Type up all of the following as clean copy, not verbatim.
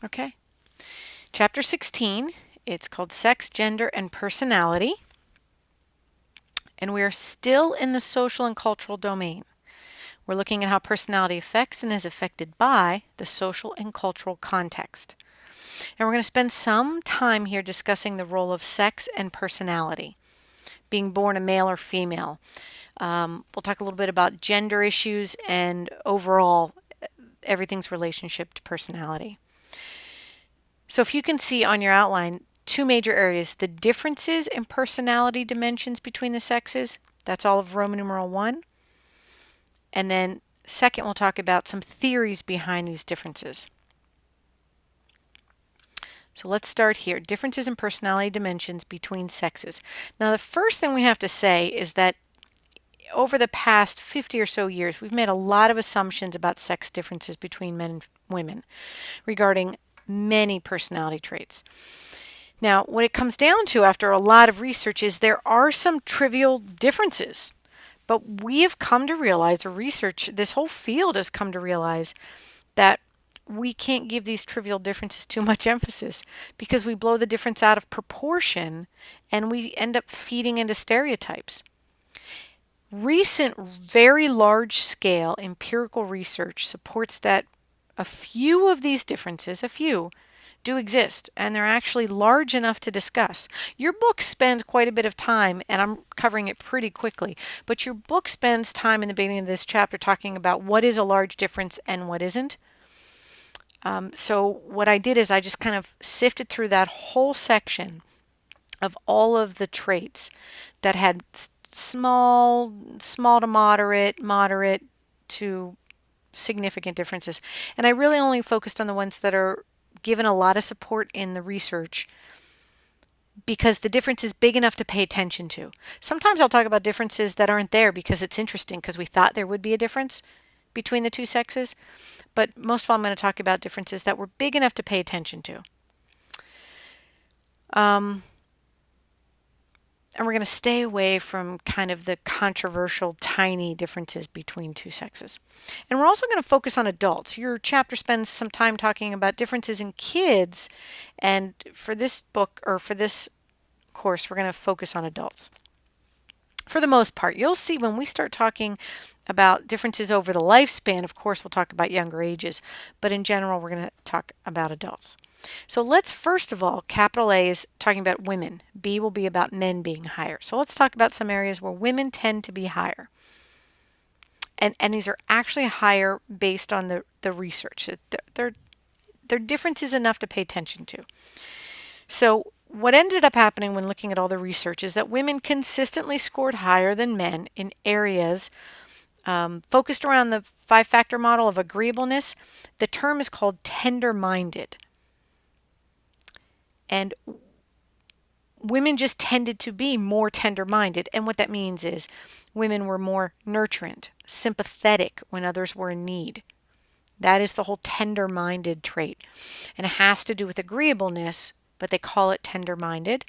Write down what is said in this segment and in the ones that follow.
Okay. Chapter 16, it's called Sex, Gender, and Personality. And we are still in the social and cultural domain. We're looking at how personality affects and is affected by the social and cultural context. And we're going to spend some time here discussing the role of sex and personality, being born a male or female. We'll talk a little bit about gender issues and overall everything's relationship to personality. So if you can see on your outline, two major areas, the differences in personality dimensions between the sexes, that's all of Roman numeral 1. And then second, we'll talk about some theories behind these differences. So let's start here. Differences in personality dimensions between sexes. Now, the first thing we have to say is that over the past 50 or so years, we've made a lot of assumptions about sex differences between men and women regarding many personality traits. Now, what it comes down to after a lot of research is there are some trivial differences, but we have come to realize, or research, this whole field has come to realize that we can't give these trivial differences too much emphasis because we blow the difference out of proportion and we end up feeding into stereotypes. Recent, very large scale empirical research supports that a few of these differences, do exist, and they're actually large enough to discuss. Your book spends quite a bit of time, and I'm covering it pretty quickly, but your book spends time in the beginning of this chapter talking about what is a large difference and what isn't. So what I did is I just kind of sifted through that whole section of all of the traits that had small to moderate to significant differences. And I really only focused on the ones that are given a lot of support in the research because the difference is big enough to pay attention to. Sometimes I'll talk about differences that aren't there because it's interesting because we thought there would be a difference between the two sexes, but most of all I'm going to talk about differences that were big enough to pay attention to. And we're going to stay away from kind of the controversial tiny differences between two sexes. And we're also going to focus on adults. Your chapter spends some time talking about differences in kids, and for this book, or for this course, we're going to focus on adults. For the most part, you'll see when we start talking about differences over the lifespan, of course, we'll talk about younger ages, but in general, we're going to talk about adults. So let's first of all, capital A is talking about women. B will be about men being higher. So let's talk about some areas where women tend to be higher. And these are actually higher based on the research. They're differences enough to pay attention to. So what ended up happening when looking at all the research is that women consistently scored higher than men in areas focused around the 5-factor model of agreeableness. The term is called tender-minded. And women just tended to be more tender-minded. And what that means is women were more nurturant, sympathetic when others were in need. That is the whole tender-minded trait. And it has to do with agreeableness, but they call it tender-minded.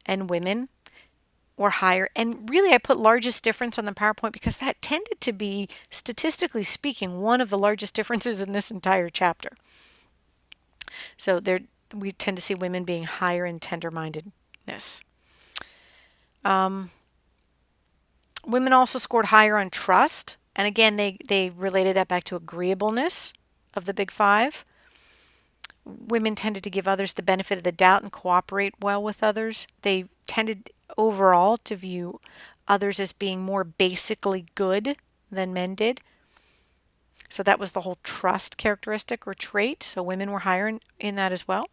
And women were higher. And really, I put largest difference on the PowerPoint because that tended to be, statistically speaking, one of the largest differences in this entire chapter. So we tend to see women being higher in tender-mindedness. Women also scored higher on trust. And again, they related that back to agreeableness of the big 5. Women tended to give others the benefit of the doubt and cooperate well with others. They tended overall to view others as being more basically good than men did. So that was the whole trust characteristic or trait. So women were higher in that as well.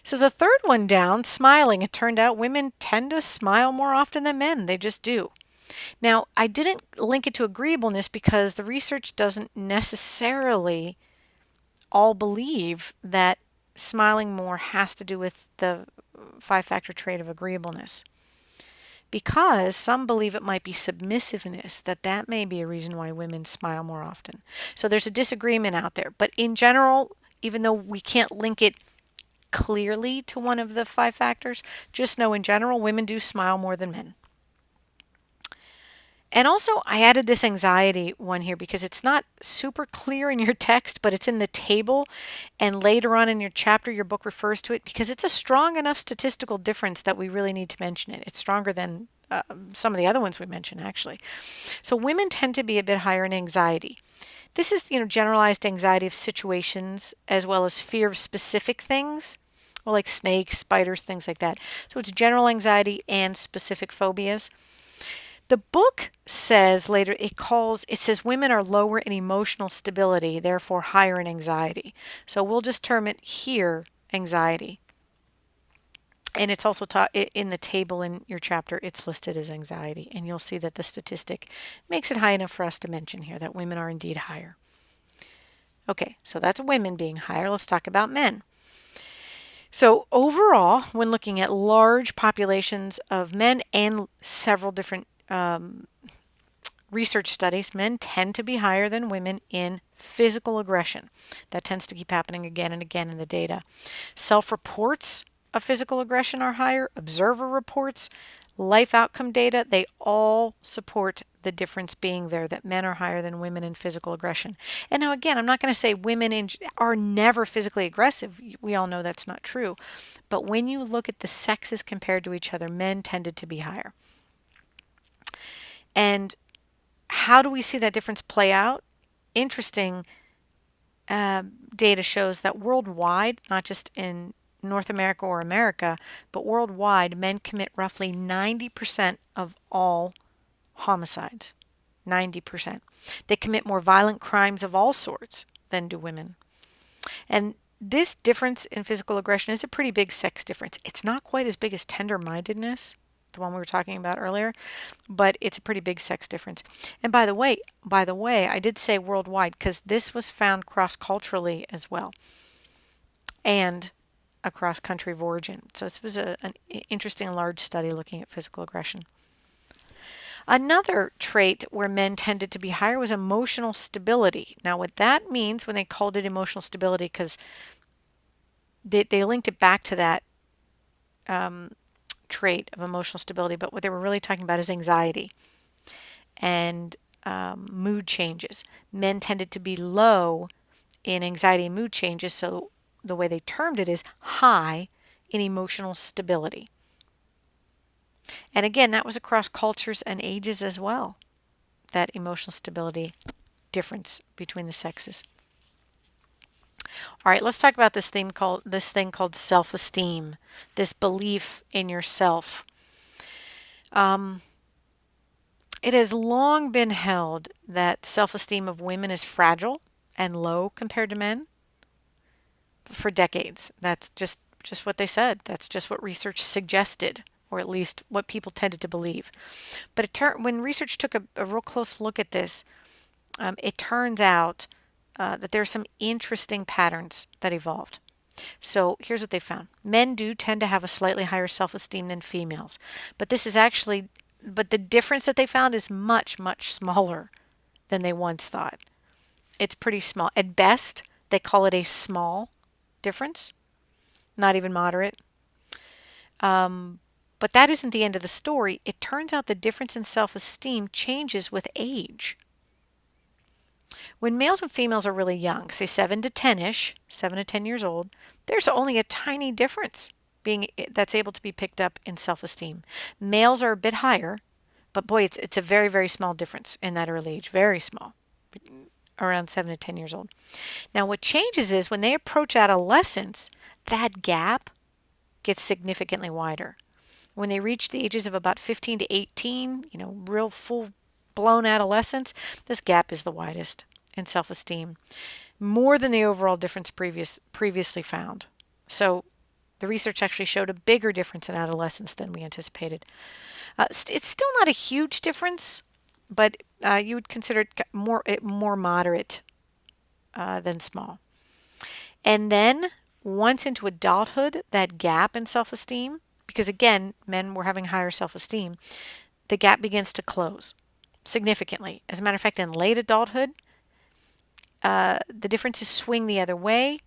So the third one down, smiling, it turned out women tend to smile more often than men. They just do. Now, I didn't link it to agreeableness because the research doesn't necessarily all believe that smiling more has to do with the 5-factor trait of agreeableness. Because some believe it might be submissiveness, that may be a reason why women smile more often. So there's a disagreement out there. But in general, even though we can't link it clearly to one of the 5 factors, just know in general women do smile more than men. And also, I added this anxiety one here because it's not super clear in your text, but it's in the table. And later on in your chapter, your book refers to it because it's a strong enough statistical difference that we really need to mention it. It's stronger than some of the other ones we mentioned, actually. So women tend to be a bit higher in anxiety. This is, generalized anxiety of situations as well as fear of specific things, well, like snakes, spiders, things like that. So it's general anxiety and specific phobias. The book says later, it says women are lower in emotional stability, therefore higher in anxiety. So we'll just term it here anxiety. And it's also taught in the table in your chapter, it's listed as anxiety. And you'll see that the statistic makes it high enough for us to mention here that women are indeed higher. Okay, so that's women being higher. Let's talk about men. So overall, when looking at large populations of men and several different research studies, men tend to be higher than women in physical aggression. That tends to keep happening again and again in the data. Self-reports of physical aggression are higher. Observer reports, life outcome data, they all support the difference being there, that men are higher than women in physical aggression. And now again, I'm not going to say women are never physically aggressive. We all know that's not true. But when you look at the sexes compared to each other, men tended to be higher. And how do we see that difference play out? Interesting data shows that worldwide, not just in North America or America, but worldwide, men commit roughly 90% of all homicides. 90%. They commit more violent crimes of all sorts than do women. And this difference in physical aggression is a pretty big sex difference. It's not quite as big as tender-mindedness, the one we were talking about earlier, but it's a pretty big sex difference. And by the way, I did say worldwide because this was found cross-culturally as well, and across country of origin. So this was an interesting large study looking at physical aggression. Another trait where men tended to be higher was emotional stability. Now, what that means when they called it emotional stability, because they linked it back to that trait of emotional stability, but what they were really talking about is anxiety and mood changes. Men tended to be low in anxiety and mood changes, so the way they termed it is high in emotional stability. And again, that was across cultures and ages as well, that emotional stability difference between the sexes. All right, let's talk about this thing called self-esteem, this belief in yourself. It has long been held that self-esteem of women is fragile and low compared to men for decades. That's just what they said. That's just what research suggested, or at least what people tended to believe. But when research took a real close look at this, it turns out that there are some interesting patterns that evolved. So here's what they found. Men do tend to have a slightly higher self-esteem than females. But the difference that they found is much, much smaller than they once thought. It's pretty small. At best, they call it a small difference, not even moderate. But that isn't the end of the story. It turns out the difference in self-esteem changes with age. When males and females are really young, say 7 to 10 years old, there's only a tiny difference that's able to be picked up in self-esteem. Males are a bit higher, but boy, it's a very, very small difference in that early age, very small, around 7 to 10 years old. Now, what changes is when they approach adolescence, that gap gets significantly wider. When they reach the ages of about 15 to 18, real full-blown adolescence, this gap is the widest in self-esteem, more than the overall difference previously found. So the research actually showed a bigger difference in adolescence than we anticipated. It's still not a huge difference, but you would consider it more moderate than small. And then once into adulthood, that gap in self-esteem, because again, men were having higher self-esteem, the gap begins to close significantly. As a matter of fact, in late adulthood, the differences swing the other way,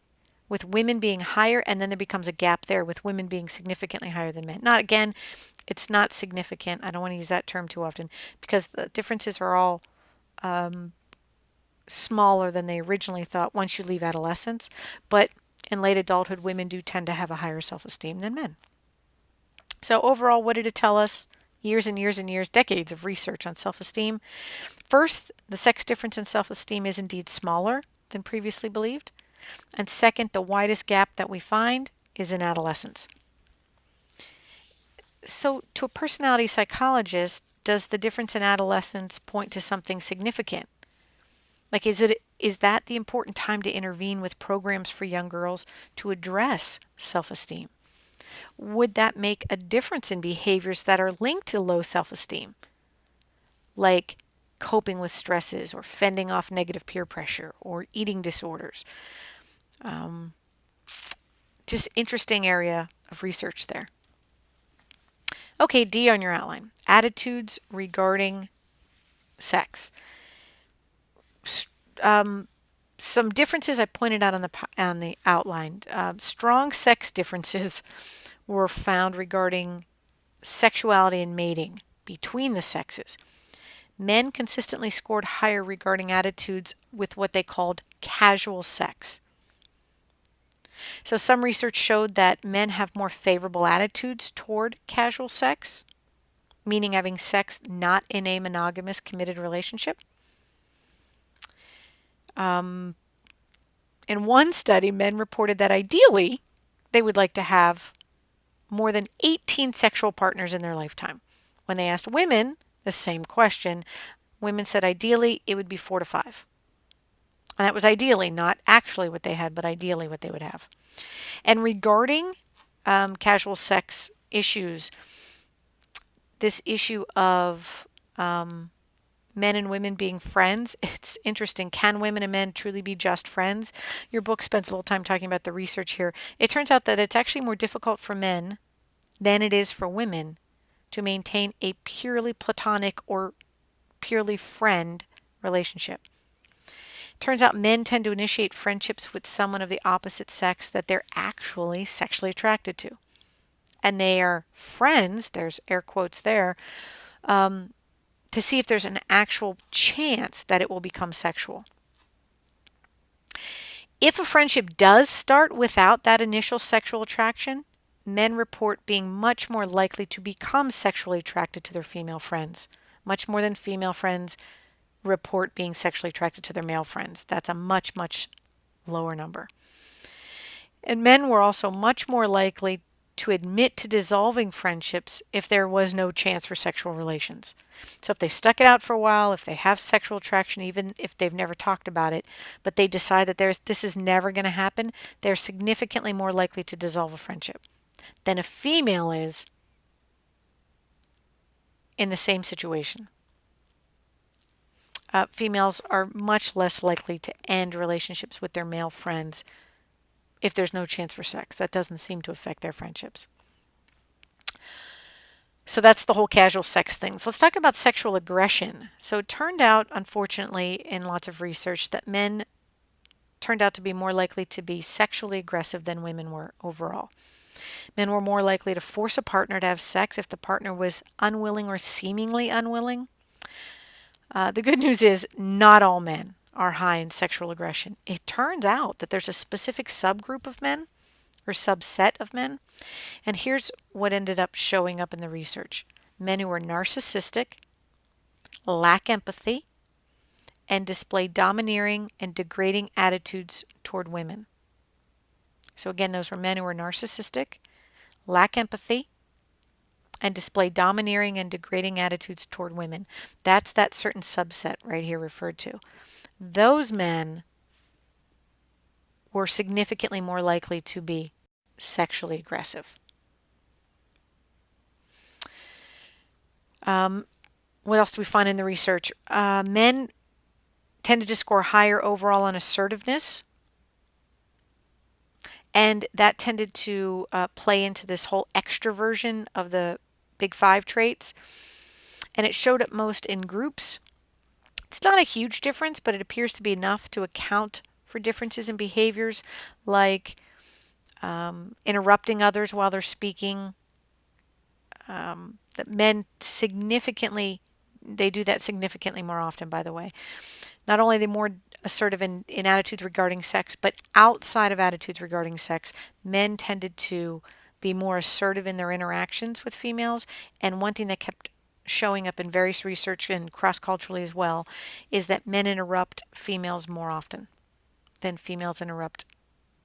with women being higher, and then there becomes a gap there with women being significantly higher than men. Not again, it's not significant. I don't want to use that term too often because the differences are all smaller than they originally thought once you leave adolescence. But in late adulthood, women do tend to have a higher self-esteem than men. So overall, what did it tell us? Years and years and years, decades of research on self-esteem. First, the sex difference in self-esteem is indeed smaller than previously believed. And second, the widest gap that we find is in adolescence. So to a personality psychologist, does the difference in adolescence point to something significant? Like, is that the important time to intervene with programs for young girls to address self-esteem? Would that make a difference in behaviors that are linked to low self-esteem, like coping with stresses or fending off negative peer pressure or eating disorders? Just interesting area of research there. Okay, D on your outline. Attitudes regarding sex. Some differences I pointed out on the outline. Strong sex differences were found regarding sexuality and mating between the sexes. Men consistently scored higher regarding attitudes with what they called casual sex. So some research showed that men have more favorable attitudes toward casual sex, meaning having sex not in a monogamous committed relationship. In one study, men reported that ideally they would like to have more than 18 sexual partners in their lifetime. When they asked women the same question, women said ideally it would be 4 to 5. And that was ideally, not actually what they had, but ideally what they would have. And regarding casual sex issues, this issue of men and women being friends, it's interesting. Can women and men truly be just friends? Your book spends a little time talking about the research here. It turns out that it's actually more difficult for men than it is for women to maintain a purely platonic or purely friend relationship. Turns out men tend to initiate friendships with someone of the opposite sex that they're actually sexually attracted to. And they are friends, there's air quotes there, to see if there's an actual chance that it will become sexual. If a friendship does start without that initial sexual attraction, men report being much more likely to become sexually attracted to their female friends, much more than female friends report being sexually attracted to their male friends. That's a much, much lower number. And men were also much more likely to admit to dissolving friendships if there was no chance for sexual relations. So if they stuck it out for a while, if they have sexual attraction, even if they've never talked about it, but they decide that this is never going to happen, they're significantly more likely to dissolve a friendship than a female is in the same situation. Females are much less likely to end relationships with their male friends if there's no chance for sex. That doesn't seem to affect their friendships. So that's the whole casual sex things. Let's talk about sexual aggression. So it turned out, unfortunately, in lots of research, that men turned out to be more likely to be sexually aggressive than women were overall. Men were more likely to force a partner to have sex if the partner was unwilling or seemingly unwilling. The good news is not all men are high in sexual aggression. It turns out that there's a specific subgroup of men or subset of men. And here's what ended up showing up in the research. Men who are narcissistic, lack empathy, and display domineering and degrading attitudes toward women. So again, those were men who are narcissistic, lack empathy, and display domineering and degrading attitudes toward women. That's that certain subset right here referred to. Those men were significantly more likely to be sexually aggressive. What else do we find in the research? Men tended to score higher overall on assertiveness, and that tended to play into this whole extroversion of the Big Five traits, and it showed up most in groups. It's not a huge difference, but it appears to be enough to account for differences in behaviors like interrupting others while they're speaking. That men significantly, they do that significantly more often, by the way. Not only are they more assertive in attitudes regarding sex, but outside of attitudes regarding sex, men tended to be more assertive in their interactions with females. And one thing that kept showing up in various research and cross-culturally as well is that men interrupt females more often than females interrupt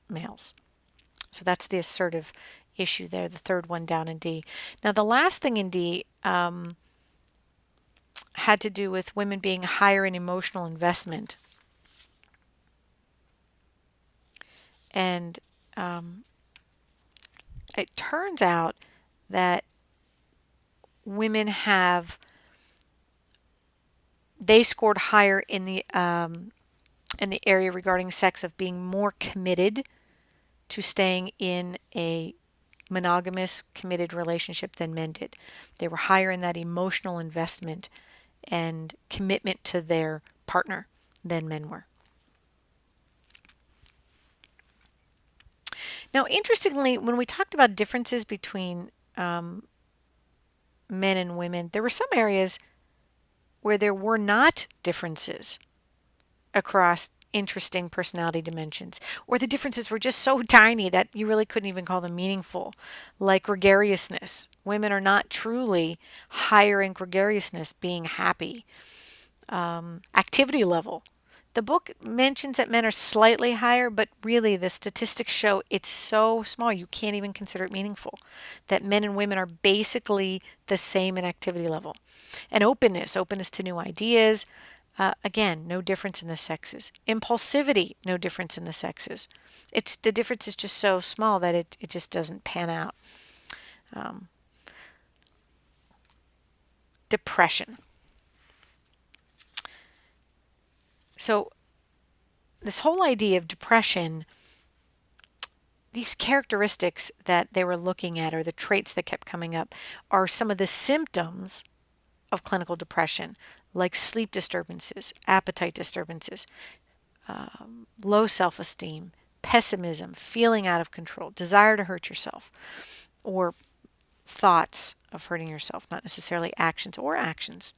males. So that's the assertive issue there, the third one down in D. Now, the last thing in D had to do with women being higher in emotional investment. And it turns out that women they scored higher in the area regarding sex of being more committed to staying in a monogamous, committed relationship than men did. They were higher in that emotional investment and commitment to their partner than men were. Now, interestingly, when we talked about differences between men and women, there were some areas where there were not differences across interesting personality dimensions, or the differences were just so tiny that you really couldn't even call them meaningful, like gregariousness. Women are not truly higher in gregariousness, being happy. Activity level. The book mentions that men are slightly higher, but really the statistics show it's so small you can't even consider it meaningful. That men and women are basically the same in activity level. And openness to new ideas. Again, no difference in the sexes. Impulsivity, no difference in the sexes. The difference is just so small that it just doesn't pan out. Depression. So this whole idea of depression, these characteristics that they were looking at, or the traits that kept coming up, are some of the symptoms of clinical depression, like sleep disturbances, appetite disturbances, low self-esteem, pessimism, feeling out of control, desire to hurt yourself, or thoughts of hurting yourself, not necessarily actions or actions.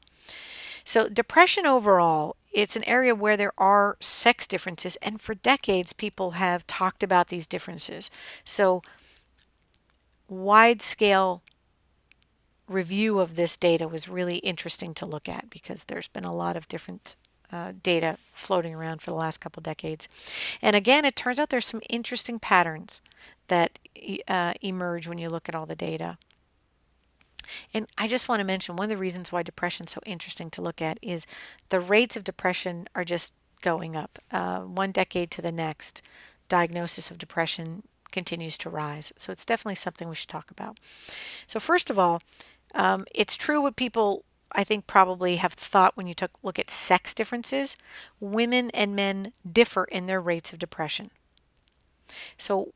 So depression overall, it's an area where there are sex differences, and for decades people have talked about these differences. So wide-scale review of this data was really interesting to look at because there's been a lot of different data floating around for the last couple decades. And again, it turns out there's some interesting patterns that emerge when you look at all the data. And I just want to mention one of the reasons why depression is so interesting to look at is the rates of depression are just going up. One decade to the next, diagnosis of depression continues to rise. So it's definitely something we should talk about. So first of all, it's true what people, I think, probably have thought when you look at sex differences. Women and men differ in their rates of depression. So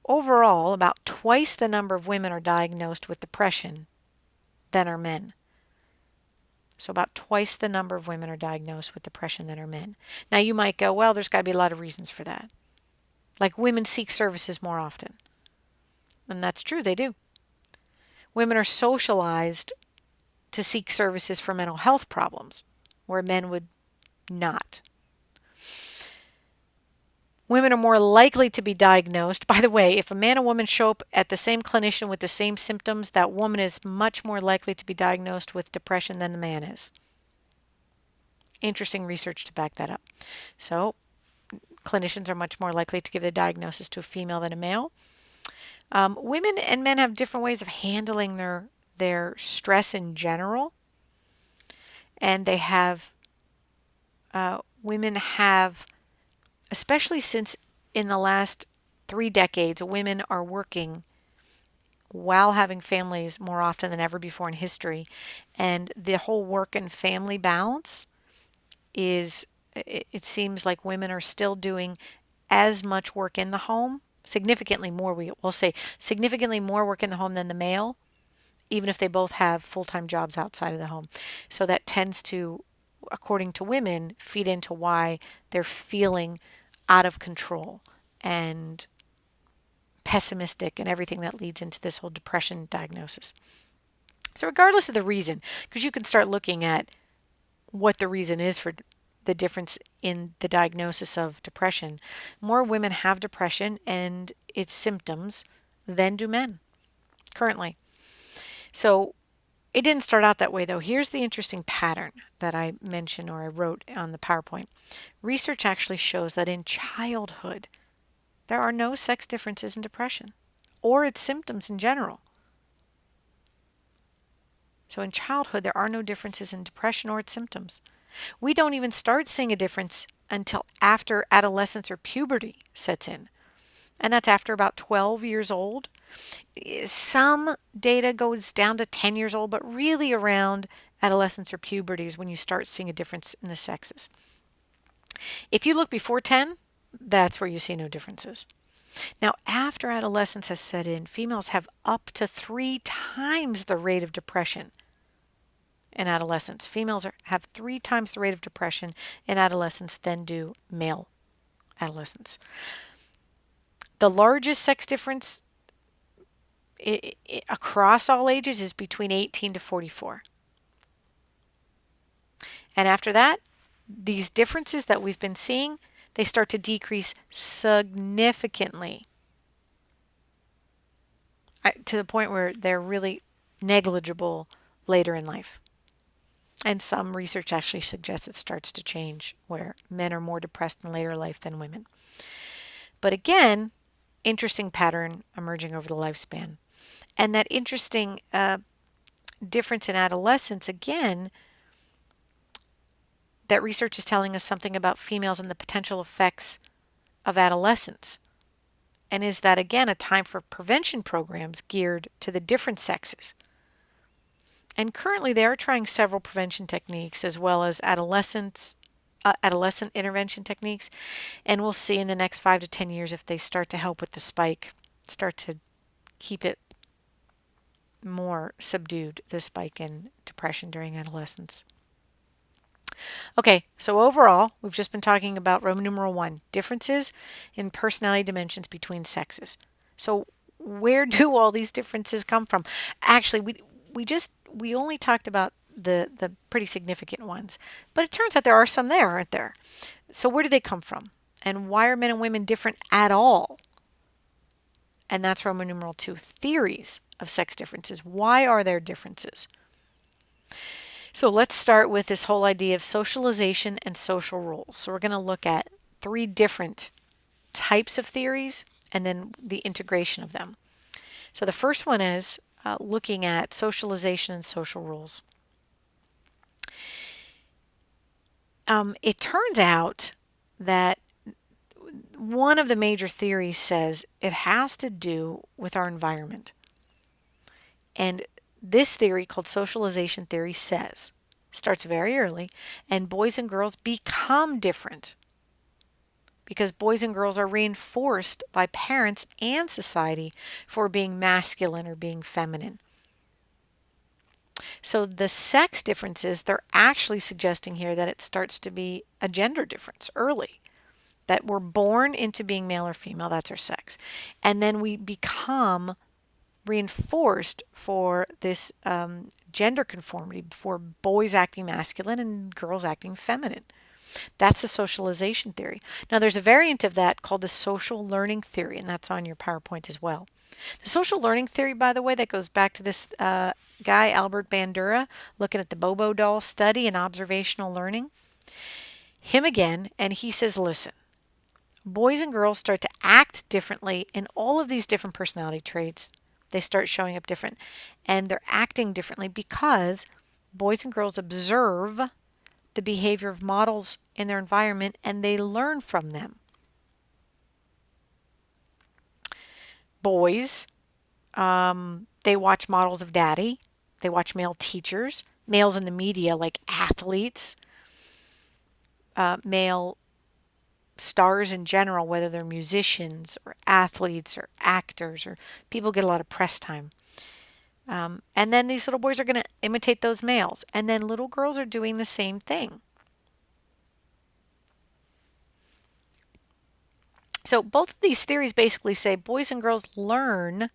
overall, about twice the number of women are diagnosed with depression than are men. So about twice the number of women are diagnosed with depression than are men. Now you might go, well, there's got to be a lot of reasons for that. Like women seek services more often. And that's true, they do. Women are socialized to seek services for mental health problems, where men would not. Women are more likely to be diagnosed. By the way, if a man and woman show up at the same clinician with the same symptoms, that woman is much more likely to be diagnosed with depression than the man is. Interesting research to back that up. So, clinicians are much more likely to give the diagnosis to a female than a male. Women and men have different ways of handling their stress in general. And they have, women have, especially since in the last 3 decades, women are working while having families more often than ever before in history. And the whole work and family balance it seems like women are still doing as much work in the home, significantly more, we'll say, significantly more work in the home than the male, even if they both have full-time jobs outside of the home. So that tends to, according to women, feed into why they're feeling out of control and pessimistic and everything that leads into this whole depression diagnosis. So regardless of the reason, because you can start looking at what the reason is for the difference in the diagnosis of depression, more women have depression and its symptoms than do men currently. So it didn't start out that way, though. Here's the interesting pattern that I mentioned or I wrote on the PowerPoint. Research actually shows that in childhood, there are no sex differences in depression or its symptoms in general. So in childhood, there are no differences in depression or its symptoms. We don't even start seeing a difference until after adolescence or puberty sets in. And that's after about 12 years old. Some data goes down to 10 years old, but really around adolescence or puberty is when you start seeing a difference in the sexes. If you look before 10, that's where you see no differences. Now, after adolescence has set in, females have up to 3 times the rate of depression in adolescence. Females have 3 times the rate of depression in adolescence than do male adolescents. The largest sex difference across all ages is between 18 to 44. And after that, these differences that we've been seeing, they start to decrease significantly to the point where they're really negligible later in life. And some research actually suggests it starts to change where men are more depressed in later life than women. But again, interesting pattern emerging over the lifespan. And that interesting difference in adolescence, again, that research is telling us something about females and the potential effects of adolescence. And is that, again, a time for prevention programs geared to the different sexes? And currently they are trying several prevention techniques as well as adolescent intervention techniques. And we'll see in the next 5 to 10 years if they start to help with the spike, start to keep it more subdued, the spike in depression during adolescence. Okay, so overall, we've just been talking about Roman numeral 1, differences in personality dimensions between sexes. So where do all these differences come from? Actually, we only talked about the pretty significant ones, but it turns out there are some there, aren't there? So where do they come from? And why are men and women different at all? And that's Roman numeral 2, theories of sex differences. Why are there differences? So let's start with this whole idea of socialization and social roles. So we're going to look at 3 different types of theories and then the integration of them. So the first one is looking at socialization and social roles. It turns out that one of the major theories says it has to do with our environment. And this theory, called socialization theory, starts very early, and boys and girls become different because boys and girls are reinforced by parents and society for being masculine or being feminine. So the sex differences, they're actually suggesting here that it starts to be a gender difference early, that we're born into being male or female, that's our sex, and then we become reinforced for this gender conformity, for boys acting masculine and girls acting feminine. That's the socialization theory. Now there's a variant of that called the social learning theory, and that's on your PowerPoint as well. The social learning theory, by the way, that goes back to this guy, Albert Bandura, looking at the Bobo doll study and observational learning. Him again, and he says, listen, boys and girls start to act differently in all of these different personality traits. They start showing up different, and they're acting differently because boys and girls observe the behavior of models in their environment and they learn from them. Boys, they watch models of daddy. They watch male teachers, males in the media like athletes, male stars in general, whether they're musicians or athletes or actors or people get a lot of press time. And then these little boys are going to imitate those males. And then little girls are doing the same thing. So both of these theories basically say boys and girls learn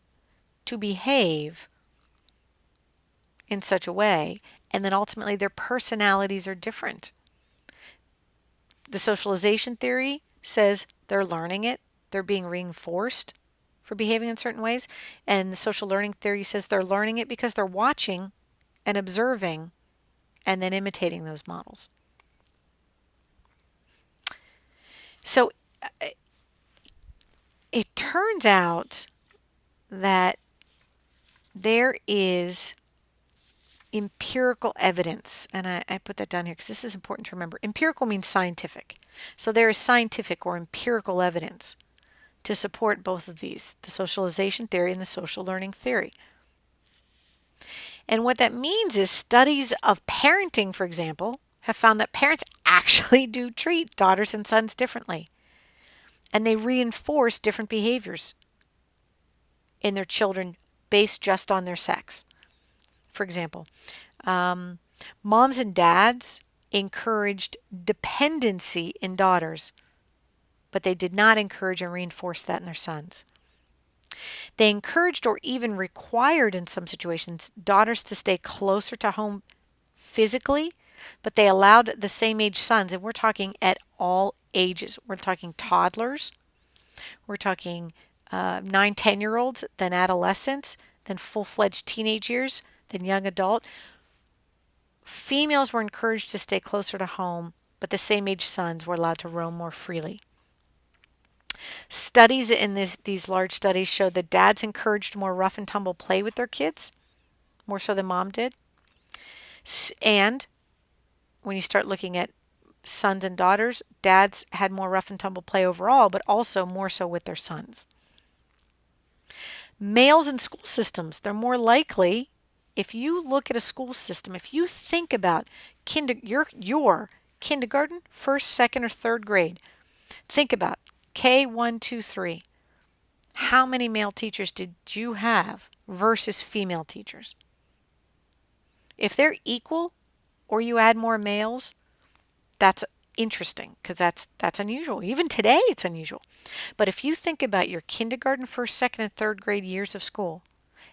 to behave in such a way, and then ultimately their personalities are different. The socialization theory says they're learning it, they're being reinforced for behaving in certain ways, and the social learning theory says they're learning it because they're watching and observing and then imitating those models. So it turns out that there is empirical evidence, and I put that down here because this is important to remember. Empirical means scientific. So there is scientific or empirical evidence to support both of these, the socialization theory and the social learning theory. And what that means is studies of parenting, for example, have found that parents actually do treat daughters and sons differently. And they reinforce different behaviors in their children based just on their sex. For example, moms and dads encouraged dependency in daughters, but they did not encourage and reinforce that in their sons. They encouraged or even required in some situations daughters to stay closer to home physically, but they allowed the same age sons, and we're talking at all ages. We're talking toddlers, we're talking 9, 10-year-olds, then adolescents, then full-fledged teenage years, then young adult. Females were encouraged to stay closer to home, but the same age sons were allowed to roam more freely. Studies in these large studies showed that dads encouraged more rough and tumble play with their kids, more so than mom did. And when you start looking at sons and daughters, dads had more rough and tumble play overall, but also more so with their sons. Males in school systems, they're more likely, if you look at a school system, if you think about your kindergarten, first, second, or third grade, think about K1, 2, 3. How many male teachers did you have versus female teachers? If they're equal or you add more males, that's interesting because that's unusual. Even today it's unusual. But if you think about your kindergarten, first, second, and third grade years of school,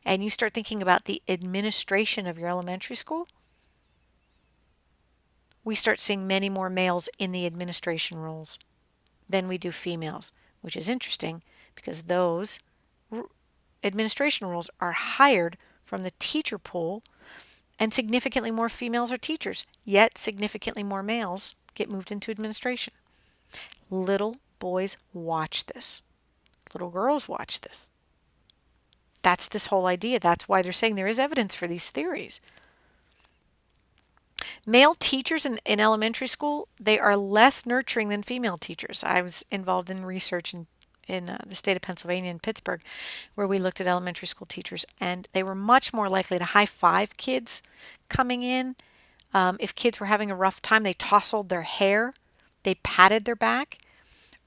and you start thinking about the administration of your elementary school, we start seeing many more males in the administration roles than we do females, which is interesting because those administration roles are hired from the teacher pool, and significantly more females are teachers, yet significantly more males get moved into administration. Little boys watch this. Little girls watch this. That's this whole idea. That's why they're saying there is evidence for these theories. Male teachers in elementary school, they are less nurturing than female teachers. I was involved in research in the state of Pennsylvania in Pittsburgh, where we looked at elementary school teachers, and they were much more likely to high five kids coming in. If kids were having a rough time, they tousled their hair, they patted their back.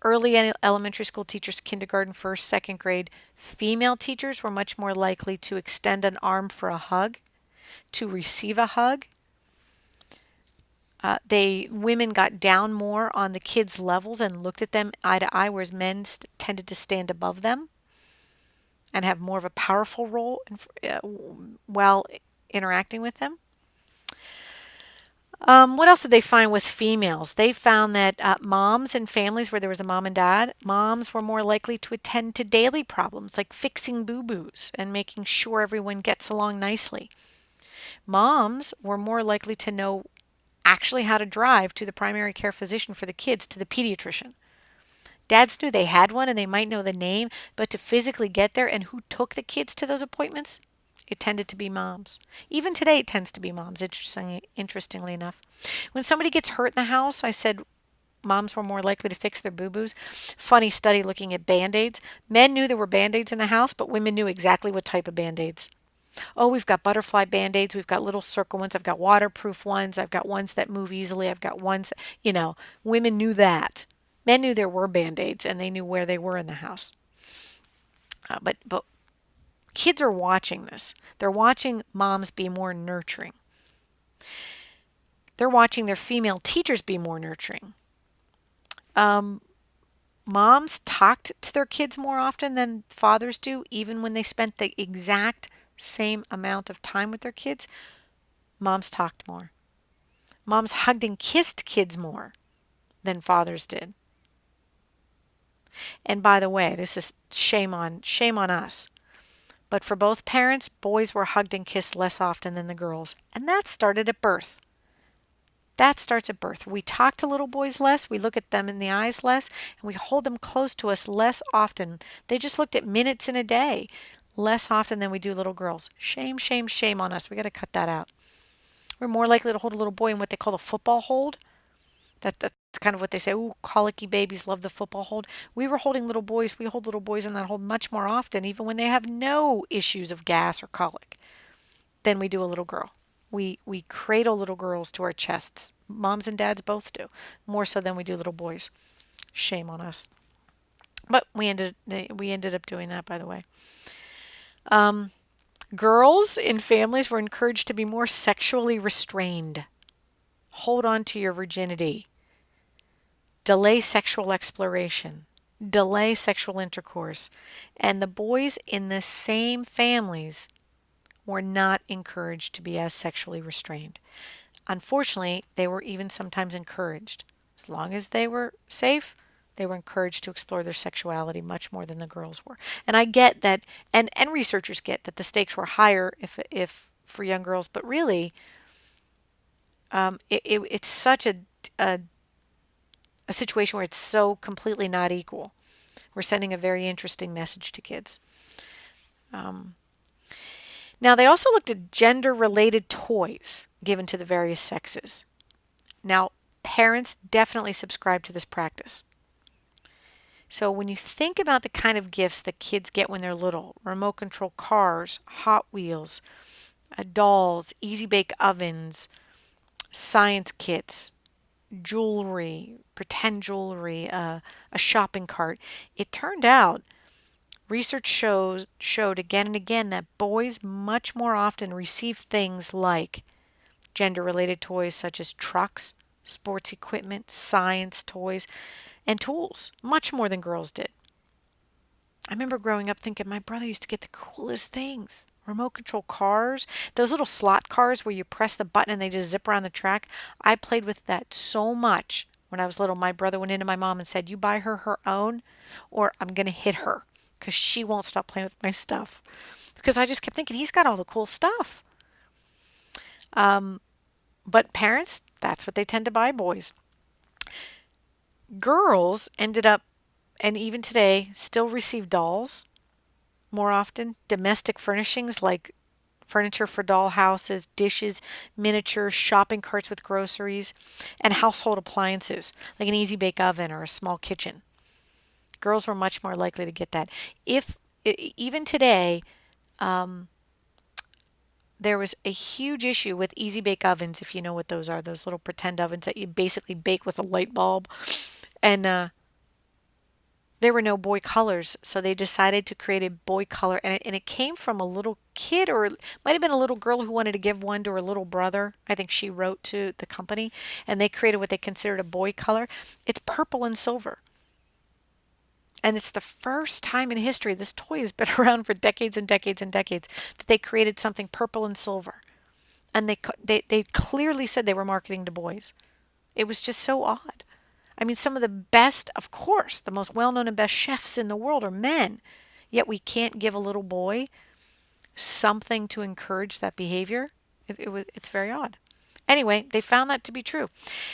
Early elementary school teachers, kindergarten, first, second grade, female teachers were much more likely to extend an arm for a hug, to receive a hug. Women got down more on the kids' levels and looked at them eye to eye, whereas men tended to stand above them and have more of a powerful role while interacting with them. What else did they find with females? They found that moms in families where there was a mom and dad, moms were more likely to attend to daily problems like fixing boo-boos and making sure everyone gets along nicely. Moms were more likely to know actually how to drive to the primary care physician for the kids, to the pediatrician. Dads knew they had one and they might know the name, but to physically get there and who took the kids to those appointments, it tended to be moms. Even today it tends to be moms, interestingly enough. When somebody gets hurt in the house, I said moms were more likely to fix their boo-boos. Funny study looking at Band-Aids. Men knew there were Band-Aids in the house, but women knew exactly what type of Band-Aids. Oh, we've got butterfly Band-Aids. We've got little circle ones. I've got waterproof ones. I've got ones that move easily. I've got ones, women knew that. Men knew there were Band-Aids and they knew where they were in the house. But kids are watching this. They're watching moms be more nurturing. They're watching their female teachers be more nurturing. Moms talked to their kids more often than fathers do, even when they spent the exact same amount of time with their kids. Moms talked more. Moms hugged and kissed kids more than fathers did. And by the way, this is shame on us. But for both parents, boys were hugged and kissed less often than the girls. And that started at birth. That starts at birth. We talk to little boys less, we look at them in the eyes less, and we hold them close to us less often. They just looked at minutes in a day less often than we do little girls. Shame, shame, shame on us. We got to cut that out. We're more likely to hold a little boy in what they call the football hold. That's kind of what they say. Ooh, colicky babies love the football hold. We were holding little boys. We hold little boys in that hold much more often, even when they have no issues of gas or colic, than we do a little girl. We cradle little girls to our chests. Moms and dads both do, more so than we do little boys. Shame on us. But we ended up doing that, by the way. Girls in families were encouraged to be more sexually restrained. Hold on to your virginity. Delay sexual exploration. Delay sexual intercourse. And the boys in the same families were not encouraged to be as sexually restrained. Unfortunately, they were even sometimes encouraged. As long as they were safe, they were encouraged to explore their sexuality much more than the girls were. And I get that, and researchers get that the stakes were higher if for young girls, but really, it's such a situation where it's so completely not equal. We're sending a very interesting message to kids. Now, they also looked at gender-related toys given to the various sexes. Now, parents definitely subscribe to this practice. So when you think about the kind of gifts that kids get when they're little, remote control cars, Hot Wheels, dolls, easy bake ovens, science kits, jewelry, pretend jewelry, a shopping cart, it turned out research showed again and again that boys much more often receive things like gender-related toys such as trucks, sports equipment, science toys, and tools, much more than girls did. I remember growing up thinking my brother used to get the coolest things. Remote control cars, those little slot cars where you press the button and they just zip around the track. I played with that so much when I was little. My brother went into my mom and said, "You buy her her own or I'm going to hit her because she won't stop playing with my stuff." Because I just kept thinking, he's got all the cool stuff. But parents, that's what they tend to buy boys. Girls ended up, and even today, still receive dolls more often, domestic furnishings like furniture for doll houses, dishes, miniatures, shopping carts with groceries, and household appliances like an easy bake oven or a small kitchen. Girls were much more likely to get that. Even today, there was a huge issue with easy bake ovens, if you know what those are, those little pretend ovens that you basically bake with a light bulb. And there were no boy colors, so they decided to create a boy color. And it came from a little kid, or it might have been a little girl who wanted to give one to her little brother. I think she wrote to the company, and they created what they considered a boy color. It's purple and silver. And it's the first time in history, this toy has been around for decades and decades and decades, that they created something purple and silver. And they clearly said they were marketing to boys. It was just so odd. I mean, some of the best, of course, the most well-known and best chefs in the world are men. Yet we can't give a little boy something to encourage that behavior. It's very odd. Anyway, they found that to be true.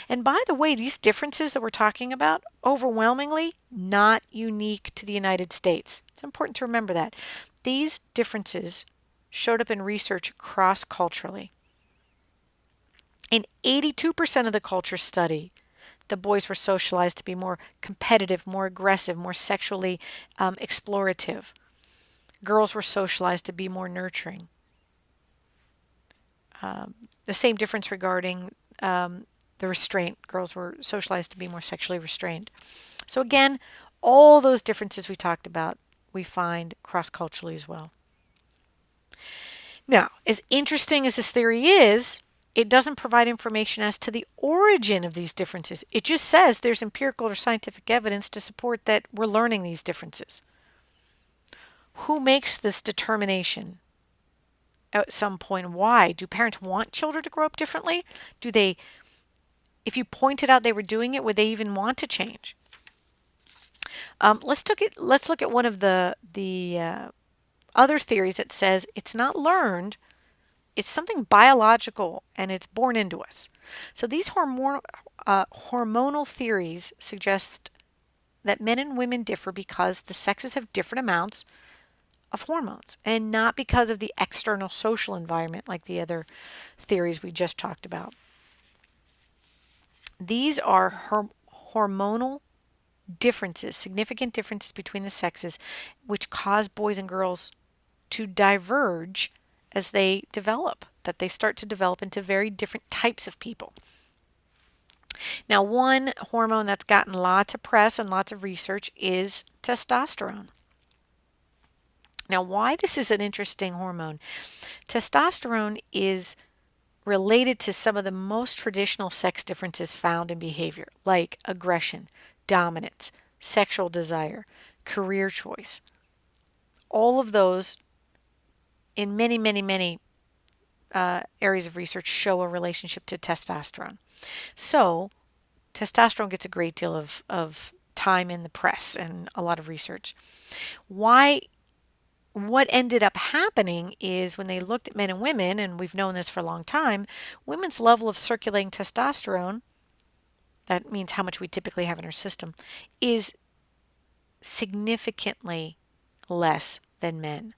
And by the way, these differences that we're talking about, overwhelmingly not unique to the United States. It's important to remember that. These differences showed up in research cross-culturally. In 82% of the culture study, the boys were socialized to be more competitive, more aggressive, more sexually explorative. Girls were socialized to be more nurturing. The same difference regarding the restraint. Girls were socialized to be more sexually restrained. So again, all those differences we talked about, we find cross-culturally as well. Now, as interesting as this theory is, It doesn't provide information as to the origin of these differences. It just says there's empirical or scientific evidence to support that we're learning these differences. Who makes this determination at some point? Why? Do parents want children to grow up differently? Do they, if you pointed out they were doing it, would they even want to change? Let's look at one of the other theories that says it's not learned, it's something biological and it's born into us. So these hormonal theories suggest that men and women differ because the sexes have different amounts of hormones and not because of the external social environment like the other theories we just talked about. These are hormonal differences, significant differences between the sexes, which cause boys and girls to diverge as they develop, that they start to develop into very different types of people. Now, one hormone that's gotten lots of press and lots of research is testosterone. Now, why this is an interesting hormone? Testosterone is related to some of the most traditional sex differences found in behavior, like aggression, dominance, sexual desire, career choice. All of those in many, many, many areas of research show a relationship to testosterone. So testosterone gets a great deal of time in the press and a lot of research. What ended up happening is when they looked at men and women, and we've known this for a long time, women's level of circulating testosterone, that means how much we typically have in our system, is significantly less than men.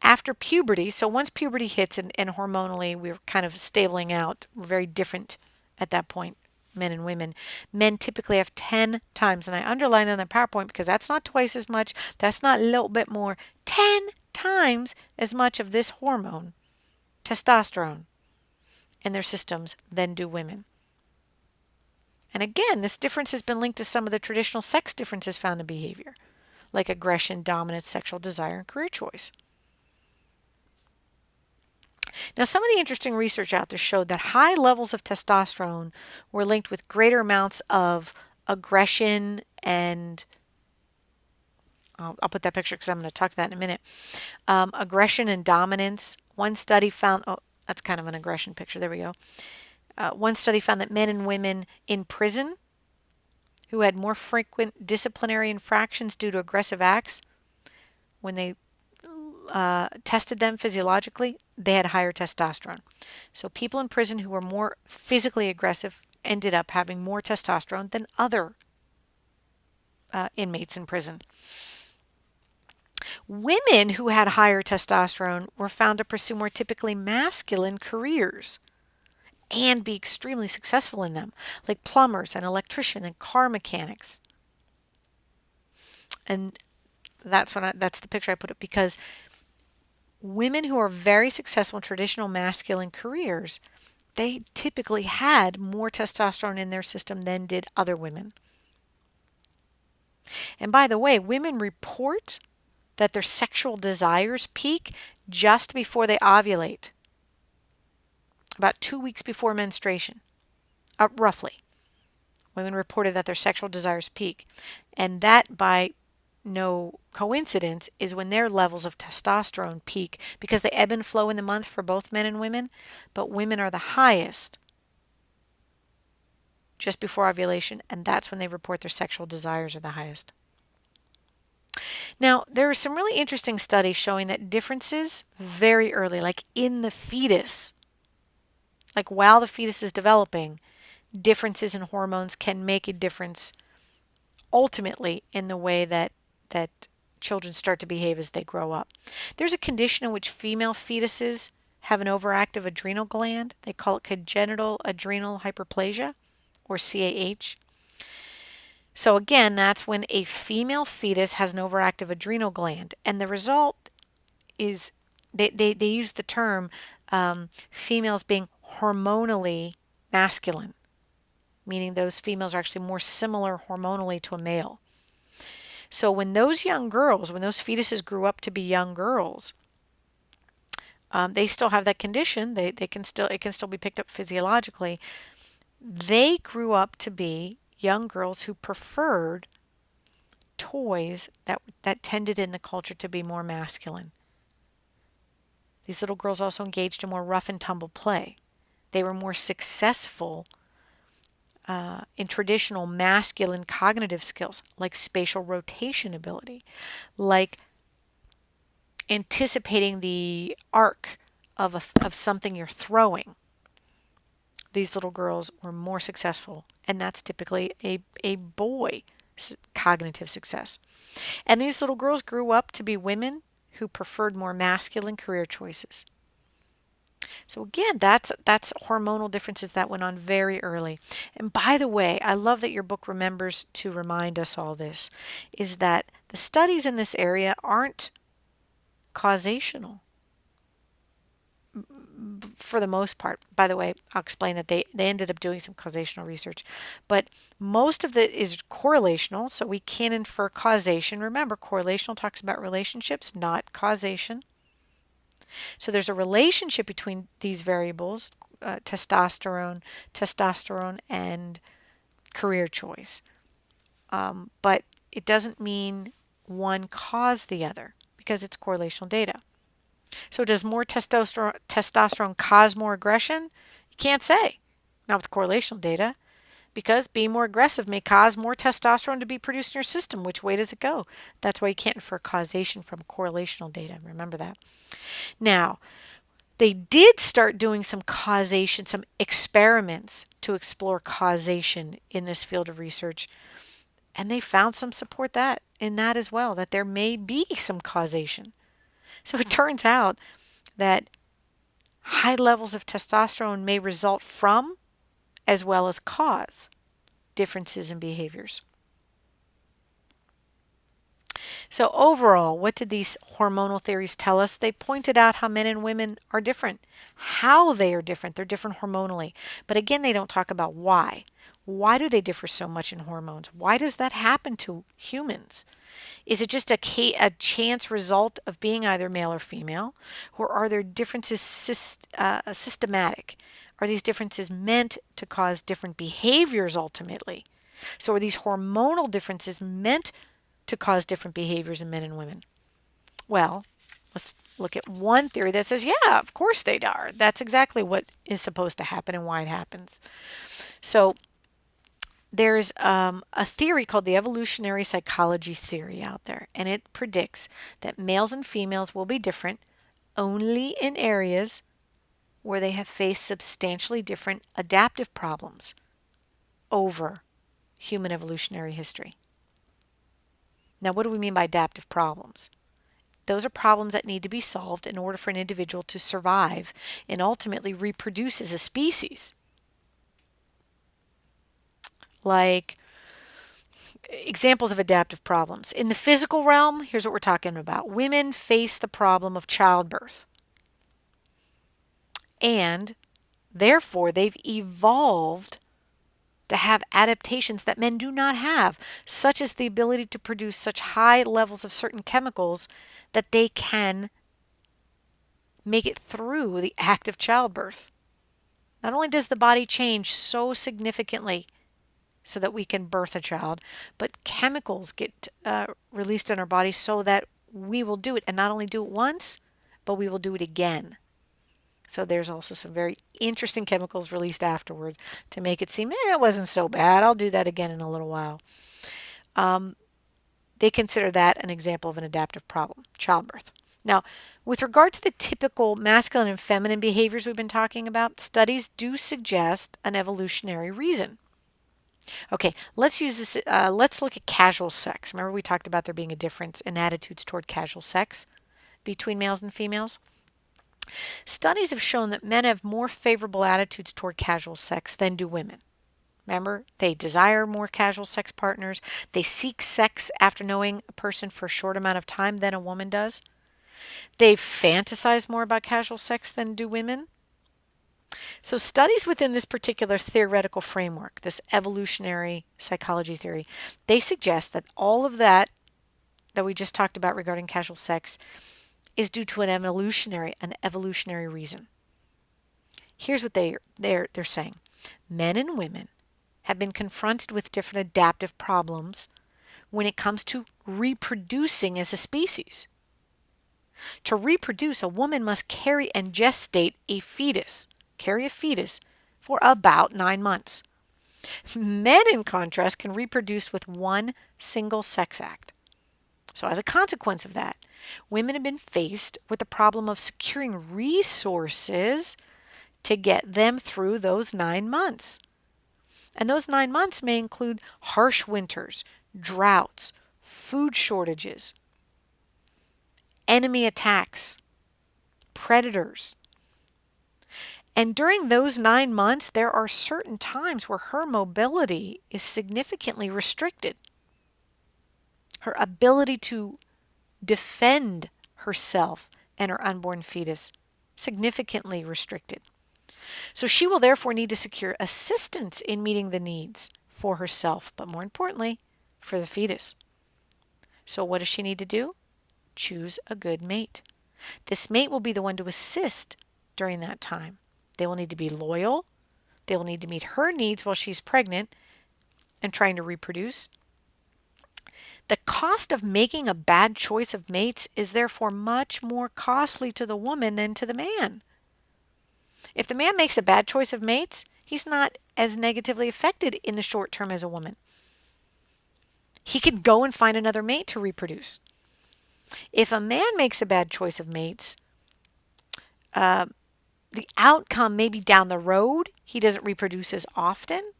After puberty, so once puberty hits and hormonally we're kind of stabling out, we're very different at that point, men and women. Men typically have 10 times, and I underline that in the PowerPoint because that's not twice as much, that's not a little bit more, 10 times as much of this hormone, testosterone, in their systems than do women. And again, this difference has been linked to some of the traditional sex differences found in behavior, like aggression, dominance, sexual desire, and career choice. Now, some of the interesting research out there showed that high levels of testosterone were linked with greater amounts of aggression and I'll put that picture because I'm going to talk to that in a minute. Aggression and dominance. One study found, oh, that's kind of an aggression picture. There we go. One study found that men and women in prison who had more frequent disciplinary infractions due to aggressive acts, when they tested them physiologically, they had higher testosterone. So people in prison who were more physically aggressive ended up having more testosterone than other inmates in prison. Women who had higher testosterone were found to pursue more typically masculine careers and be extremely successful in them, like plumbers and electricians and car mechanics. And that's the picture I put up, because women who are very successful in traditional masculine careers, they typically had more testosterone in their system than did other women. And by the way, women report that their sexual desires peak just before they ovulate, about 2 weeks before menstruation, roughly. Women reported that their sexual desires peak, and that, by no coincidence, is when their levels of testosterone peak, because they ebb and flow in the month for both men and women, but women are the highest just before ovulation, and that's when they report their sexual desires are the highest. Now, there are some really interesting studies showing that differences very early, like in the fetus, like while the fetus is developing, differences in hormones can make a difference ultimately in the way that children start to behave as they grow up. There's a condition in which female fetuses have an overactive adrenal gland. They call it congenital adrenal hyperplasia, or CAH. So again, that's when a female fetus has an overactive adrenal gland, and the result is they use the term females being hormonally masculine, meaning those females are actually more similar hormonally to a male. So when those young girls, when those fetuses grew up to be young girls, They still have that condition. They can still, it can still be picked up physiologically. They grew up to be young girls who preferred toys that tended in the culture to be more masculine. These little girls also engaged in more rough and tumble play. They were more successful in traditional masculine cognitive skills like spatial rotation ability, like anticipating the arc of something you're throwing. These little girls were more successful, and that's typically a boy cognitive success. And these little girls grew up to be women who preferred more masculine career choices. So again, that's hormonal differences that went on very early. And by the way, I love that your book remembers to remind us all this, is that the studies in this area aren't causational for the most part. By the way, I'll explain that they ended up doing some causational research, but most of it is correlational, so we can infer causation. Remember, correlational talks about relationships, not causation. So there's a relationship between these variables, testosterone, and career choice. But it doesn't mean one caused the other because it's correlational data. So does more testosterone cause more aggression? You can't say. Not with correlational data, because being more aggressive may cause more testosterone to be produced in your system. Which way does it go? That's why you can't infer causation from correlational data. Remember that. Now, they did start doing some causation, some experiments to explore causation in this field of research. And they found some support that in that as well, that there may be some causation. So it turns out that high levels of testosterone may result from, as well as cause, differences in behaviors. So overall, what did these hormonal theories tell us? They pointed out how men and women are different, how they are different. They're different hormonally. But again, they don't talk about why. Why do they differ so much in hormones? Why does that happen to humans? Is it just a chance result of being either male or female? Or are there differences systematic? Are these differences meant to cause different behaviors ultimately? So are these hormonal differences meant to cause different behaviors in men and women? Well, let's look at one theory that says, yeah, of course they are. That's exactly what is supposed to happen and why it happens. So there's a theory called the evolutionary psychology theory out there, and it predicts that males and females will be different only in areas where they have faced substantially different adaptive problems over human evolutionary history. Now, what do we mean by adaptive problems? Those are problems that need to be solved in order for an individual to survive and ultimately reproduce as a species. Like examples of adaptive problems. In the physical realm, here's what we're talking about. Women face the problem of childbirth. And therefore, they've evolved to have adaptations that men do not have, such as the ability to produce such high levels of certain chemicals that they can make it through the act of childbirth. Not only does the body change so significantly so that we can birth a child, but chemicals get released in our body so that we will do it, and not only do it once, but we will do it again. So there's also some very interesting chemicals released afterward to make it seem, it wasn't so bad. I'll do that again in a little while. They consider that an example of an adaptive problem, childbirth. Now, with regard to the typical masculine and feminine behaviors we've been talking about, studies do suggest an evolutionary reason. Okay, let's use this. Let's look at casual sex. Remember, we talked about there being a difference in attitudes toward casual sex between males and females. Studies have shown that men have more favorable attitudes toward casual sex than do women. Remember, they desire more casual sex partners. They seek sex after knowing a person for a short amount of time than a woman does. They fantasize more about casual sex than do women. So studies within this particular theoretical framework, this evolutionary psychology theory, they suggest that all of that we just talked about regarding casual sex is due to an evolutionary reason. Here's what they're saying. Men and women have been confronted with different adaptive problems when it comes to reproducing as a species. To reproduce, a woman must carry and gestate a fetus, for about 9 months. Men, in contrast, can reproduce with one single sex act. So as a consequence of that, women have been faced with the problem of securing resources to get them through those 9 months. And those 9 months may include harsh winters, droughts, food shortages, enemy attacks, predators. And during those 9 months, there are certain times where her mobility is significantly restricted. Her ability to defend herself and her unborn fetus significantly restricted. So she will therefore need to secure assistance in meeting the needs for herself, but more importantly, for the fetus. So what does she need to do? Choose a good mate. This mate will be the one to assist during that time. They will need to be loyal. They will need to meet her needs while she's pregnant and trying to reproduce. The cost of making a bad choice of mates is therefore much more costly to the woman than to the man. If the man makes a bad choice of mates, he's not as negatively affected in the short term as a woman. He could go and find another mate to reproduce. If a man makes a bad choice of mates, the outcome may be down the road. He doesn't reproduce as often.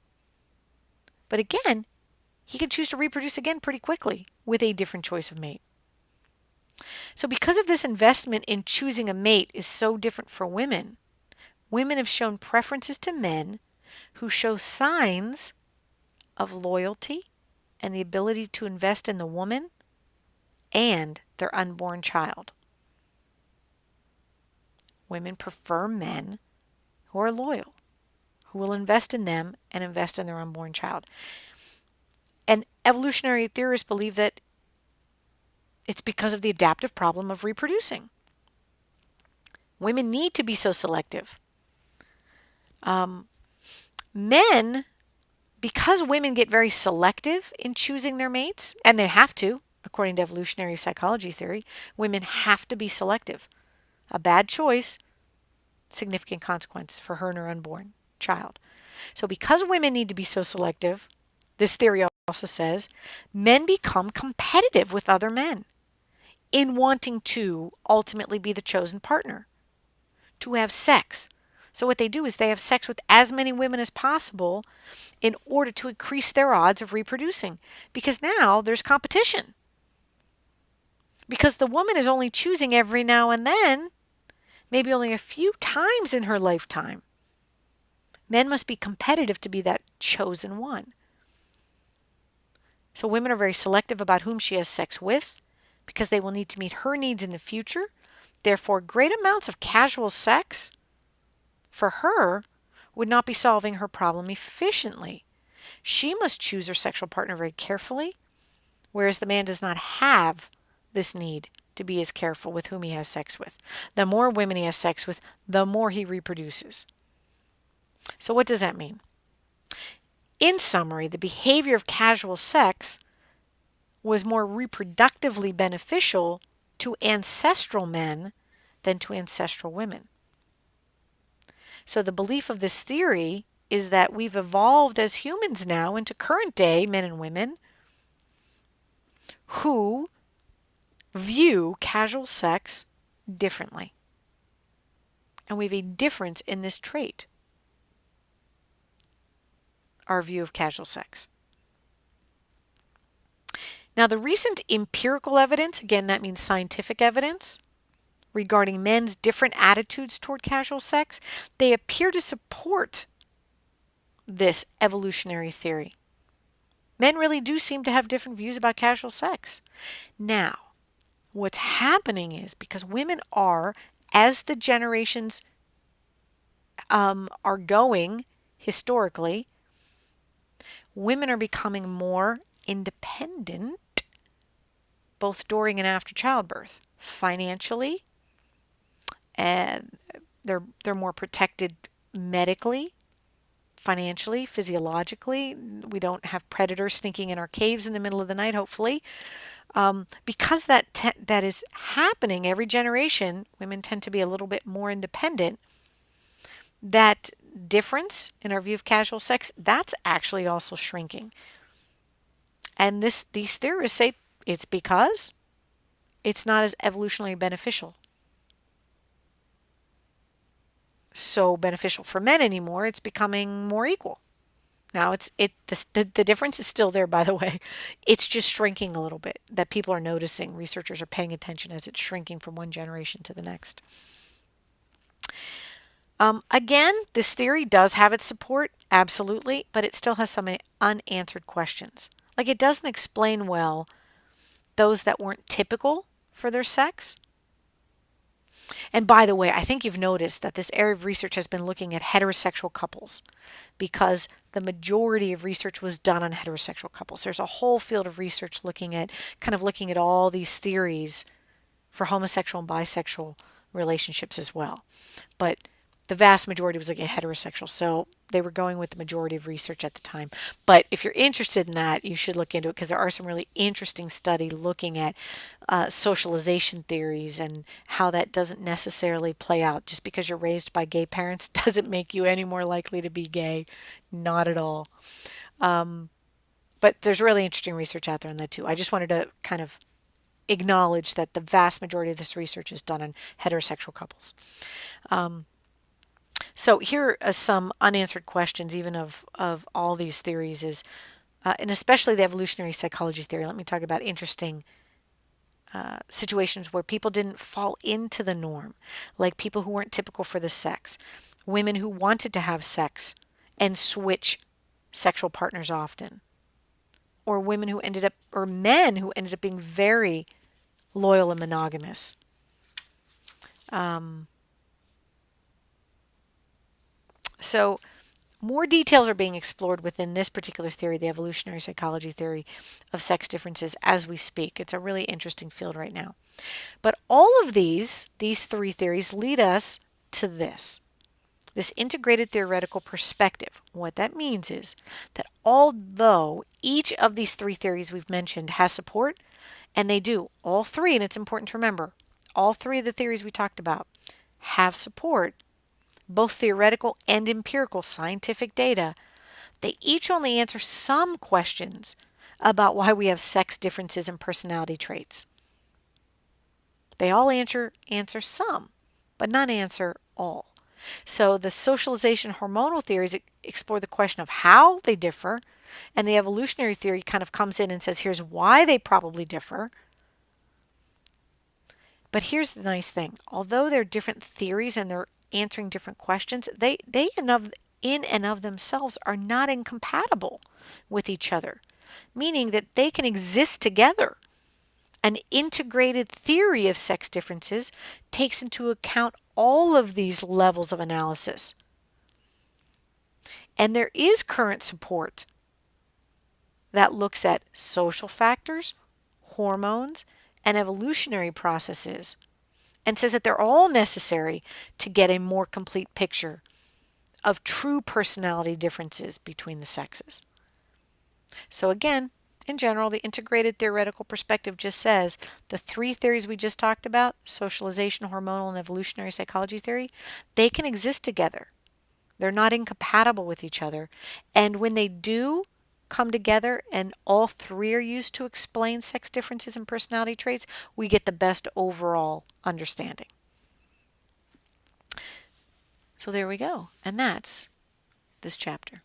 But again, he can choose to reproduce again pretty quickly with a different choice of mate. So because of this investment in choosing a mate is so different for women, women have shown preferences to men who show signs of loyalty and the ability to invest in the woman and their unborn child. Women prefer men who are loyal, who will invest in them and invest in their unborn child. And evolutionary theorists believe that it's because of the adaptive problem of reproducing. Women need to be so selective. Men, because women get very selective in choosing their mates, and they have to, according to evolutionary psychology theory, women have to be selective. A bad choice, significant consequence for her and her unborn child. So because women need to be so selective, this theory also says, men become competitive with other men in wanting to ultimately be the chosen partner, to have sex. So what they do is they have sex with as many women as possible in order to increase their odds of reproducing, because now there's competition. Because the woman is only choosing every now and then, maybe only a few times in her lifetime. Men must be competitive to be that chosen one. So women are very selective about whom she has sex with because they will need to meet her needs in the future. Therefore, great amounts of casual sex for her would not be solving her problem efficiently. She must choose her sexual partner very carefully, whereas the man does not have this need to be as careful with whom he has sex with. The more women he has sex with, the more he reproduces. So what does that mean? In summary, the behavior of casual sex was more reproductively beneficial to ancestral men than to ancestral women. So the belief of this theory is that we've evolved as humans now into current day men and women who view casual sex differently. And we have a difference in this trait, our view of casual sex. Now, the recent empirical evidence, again, that means scientific evidence, regarding men's different attitudes toward casual sex, they appear to support this evolutionary theory. Men really do seem to have different views about casual sex. Now, what's happening is because women are, as the generations are going historically, women are becoming more independent both during and after childbirth, financially and they're more protected medically, financially, physiologically. We don't have predators sneaking in our caves in the middle of the night, hopefully. Because that is happening every generation, women tend to be a little bit more independent. That difference in our view of casual sex, that's actually also shrinking. And these theorists say it's because it's not as evolutionarily beneficial. So beneficial for men anymore, it's becoming more equal. Now the difference is still there, by the way. It's just shrinking a little bit, that people are noticing. Researchers are paying attention as it's shrinking from one generation to the next. Again, this theory does have its support, absolutely, but it still has some unanswered questions. Like, it doesn't explain well those that weren't typical for their sex. And by the way, I think you've noticed that this area of research has been looking at heterosexual couples because the majority of research was done on heterosexual couples. There's a whole field of research looking at all these theories for homosexual and bisexual relationships as well. But the vast majority was looking at heterosexual, so they were going with the majority of research at the time. But if you're interested in that, you should look into it because there are some really interesting studies looking at socialization theories and how that doesn't necessarily play out. Just because you're raised by gay parents doesn't make you any more likely to be gay. Not at all. But there's really interesting research out there on that too. I just wanted to kind of acknowledge that the vast majority of this research is done on heterosexual couples. So here are some unanswered questions, even of all these theories, is and especially the evolutionary psychology theory. Let me talk about interesting situations where people didn't fall into the norm, like people who weren't typical for the sex, women who wanted to have sex and switch sexual partners often, or women who ended up, or men who ended up being very loyal and monogamous. So more details are being explored within this particular theory, the evolutionary psychology theory of sex differences, as we speak. It's a really interesting field right now. But all of these three theories lead us to this integrated theoretical perspective. What that means is that although each of these three theories we've mentioned has support, and they do, all three, and it's important to remember, all three of the theories we talked about have support, both theoretical and empirical scientific data, they each only answer some questions about why we have sex differences in personality traits. They all answer some, but not answer all. So the socialization hormonal theories explore the question of how they differ, and the evolutionary theory kind of comes in and says, here's why they probably differ. But here's the nice thing. Although they're different theories and they're answering different questions, they in and of themselves are not incompatible with each other, meaning that they can exist together. An integrated theory of sex differences takes into account all of these levels of analysis. And there is current support that looks at social factors, hormones, and evolutionary processes, and says that they're all necessary to get a more complete picture of true personality differences between the sexes. So again, in general, the integrated theoretical perspective just says the three theories we just talked about, socialization, hormonal, and evolutionary psychology theory, they can exist together. They're not incompatible with each other. And when they do come together and all three are used to explain sex differences in personality traits, we get the best overall understanding. So there we go. And that's this chapter.